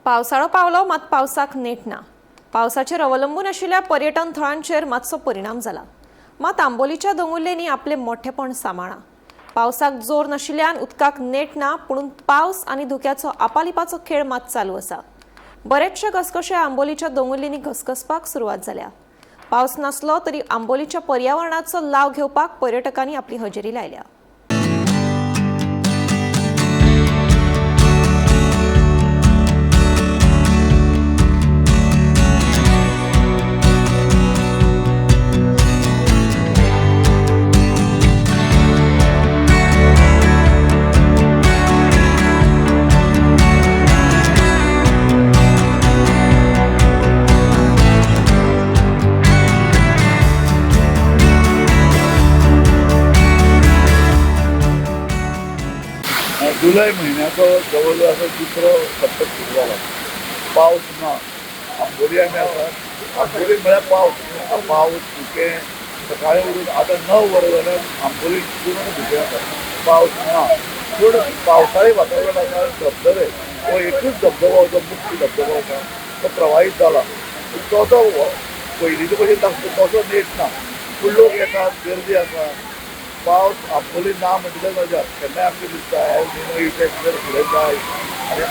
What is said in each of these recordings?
पावसाळो पावलो मात पावसाक नेट ना। पावसाचेर अवलंबून आशिल्ल्या पर्यटन थळांचेर मातसो परिणाम जाला। मात आंबोलीच्या दोंगुल्ल्यांनी आपले मोठेपण सांबाळ्ळा। पावसाक जोर नाशिल्ल्यान उदकाक नेट ना, पूण पावस आनी धुक्याचो आपालिपाचो खेळ मात चालू आसा। बरेचशे घसघशे आंबोलीच्या दोंगुल्ल्यांनी घसघसपाक सुरवात जाल्या। पावस नासलो तरी आंबोलीच्या पर्यावरणाचो लाव घेवपाक पर्यटकांनी आपली हजेरी लायल्या। जुलै महिन्याचो जवळ असो दुसरो सप्तक सुरू जाला। पावस ना, आंबोली आमी आसात। आंबोली म्हळ्यार पावस, पावस सुकें सकाळीं उठून आतां 9 वरां जाल्यार आंबोली पूर्ण सुकें आसा। पावस ना, पूण पावसाळी वातावरण आसा। धबधबे हो एकूच धबधबो जो मुख्य धबधबो आसा तो प्रवाहीत जाला। तसो पयलींचे भशेन तसो नेट ना, पूण लोक येतात, गर्दी आसा। पावस आंबोली ना म्हणटल्यार मजा। केन्नाय आमकां दिसता इफेक्ट जर फुडें जाय आनी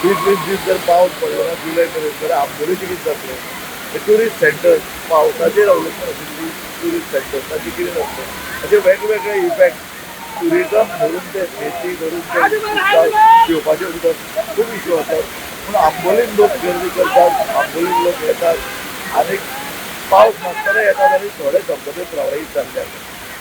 20-20 दीस जर पावस पडलो ना जुलै मेरेन जाल्यार आंबोलीचें कितें जातलें? हे ट्युरिस्ट सेंटर्स पावसाचेर अवलंबून आशिल्ली ट्युरिस्ट सेंटर्स ताचें कितें जातलें? अशे वेगवेगळे इफेक्ट ट्युरिजम धरून ते शेती धरून ते पिवपाचें उदक खूब इश्यू आसात। पूण आंबोलीन लोक गर्दी करतात, आंबोलीन लोक येतात आनी पावस नासतना येतात आनी थोडे धबधबे प्रवाहीत जाल्ले आसात।